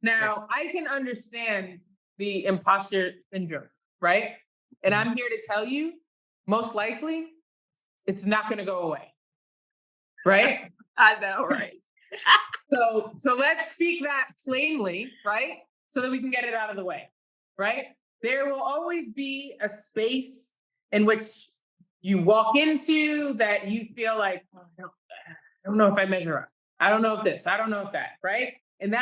Now, I can understand the imposter syndrome, right? And I'm here to tell you, most likely, it's not going to go away, right? I know, right? So let's speak that plainly, right? So that we can get it out of the way, right? There will always be a space in which you walk into that you feel like, oh, I don't know if I measure up. I don't know if this, I don't know if that, right? And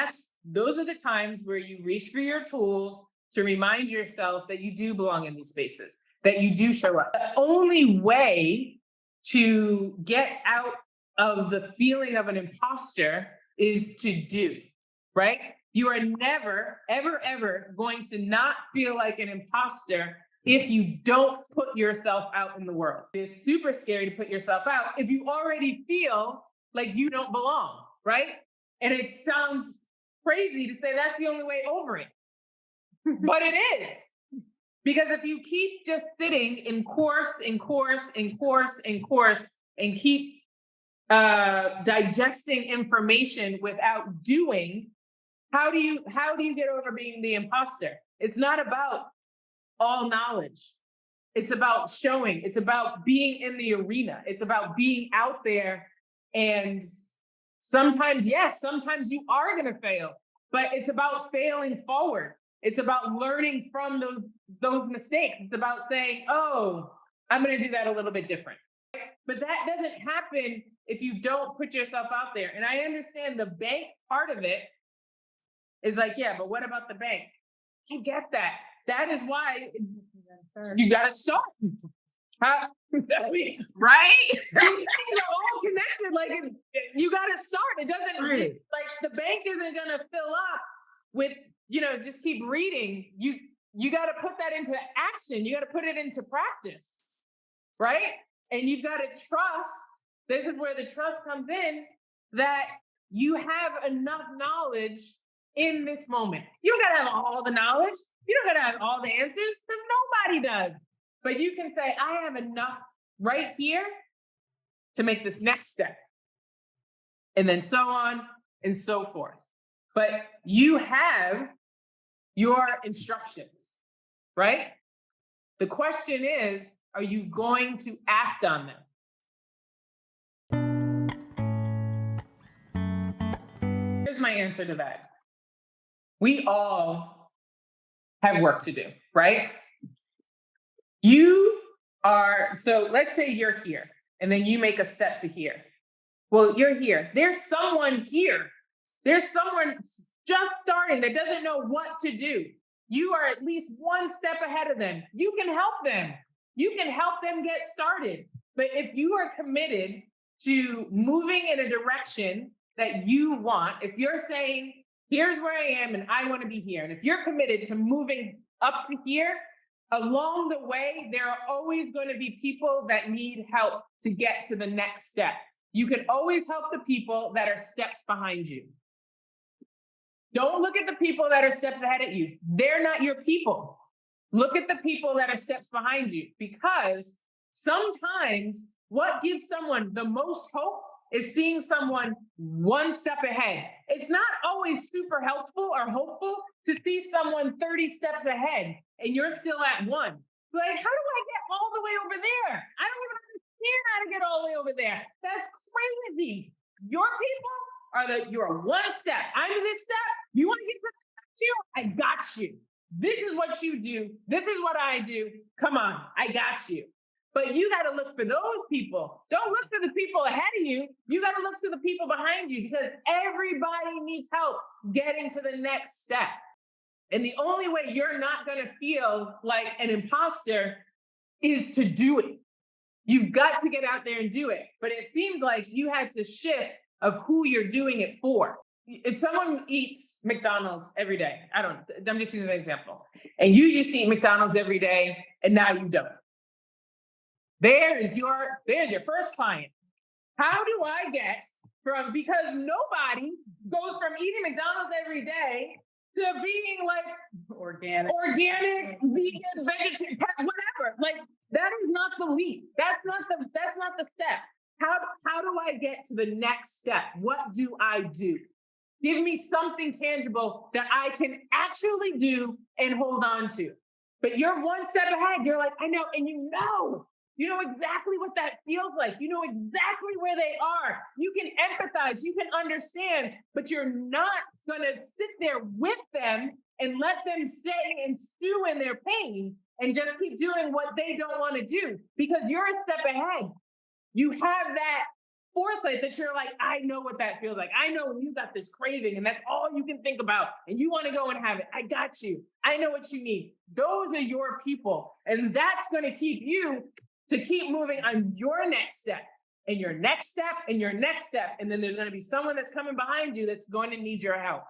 those are the times where you reach for your tools to remind yourself that you do belong in these spaces, that you do show up. The only way to get out of the feeling of an imposter is to do, right? You are never, ever, ever going to not feel like an imposter if you don't put yourself out in the world. It's super scary to put yourself out if you already feel like you don't belong, right? And it sounds crazy to say that's the only way over it, but it is. Because if you keep just sitting in course and course and course and course and keep digesting information without doing, how do you get over being the imposter? It's not about all knowledge. It's about showing. It's about being in the arena. It's about being out there. And sometimes, yes, sometimes you are going to fail, but it's about failing forward. It's about learning from those mistakes. It's about saying, oh, I'm going to do that a little bit different. But that doesn't happen if you don't put yourself out there. And I understand the bank part of it is like, yeah, but what about the bank? I get that. That is why you got to start. I mean, right? these things are all connected. Like you got to start. It doesn't like the bank isn't going to fill up with, just keep reading. You got to put that into action. You got to put it into practice, right? And you've got to trust. This is where the trust comes in, that you have enough knowledge in this moment. You don't got to have all the knowledge. You don't got to have all the answers, because nobody does. But you can say, I have enough right here to make this next step. And then so on and so forth. But you have your instructions, right? The question is, are you going to act on them? Here's my answer to that. We all have work to do, right? So let's say you're here and then you make a step to here. Well, you're here. There's someone here. There's someone just starting that doesn't know what to do. You are at least one step ahead of them. You can help them. You can help them get started. But if you are committed to moving in a direction that you want, if you're saying, here's where I am and I want to be here, and if you're committed to moving up to here, along the way, there are always going to be people that need help to get to the next step. You can always help the people that are steps behind you. Don't look at the people that are steps ahead of you. They're not your people. Look at the people that are steps behind you, because sometimes what gives someone the most hope is seeing someone one step ahead. It's not always super helpful or hopeful to see someone 30 steps ahead and you're still at one. Like, how do I get all the way over there? I don't even understand how to get all the way over there. That's crazy. Your people you're one step. I'm this step. You want to get to step two? I got you. This is what you do. This is what I do. Come on, I got you. But you got to look for those people. Don't look for the people ahead of you. You got to look to the people behind you, because everybody needs help getting to the next step. And the only way you're not going to feel like an imposter is to do it. You've got to get out there and do it. But it seemed like you had to shift of who you're doing it for. If someone eats McDonald's every day, I'm just using an example, and you used to eat McDonald's every day and now you don't. There's your first client. How do I get because nobody goes from eating McDonald's every day to being like organic, vegan, vegetarian, whatever. Like, that is not the leap. That's not the step. How do I get to the next step? What do I do? Give me something tangible that I can actually do and hold on to. But you're one step ahead. You're like, I know, and you know exactly what that feels like. You know exactly where they are. You can empathize, you can understand, but you're not gonna sit there with them and let them stay and stew in their pain and just keep doing what they don't want to do because you're a step ahead. You have that foresight that you're like, I know what that feels like. I know when you got this craving and that's all you can think about and you want to go and have it. I got you. I know what you need. Those are your people. And that's going to keep you to keep moving on your next step and your next step and your next step. And then there's going to be someone that's coming behind you that's going to need your help.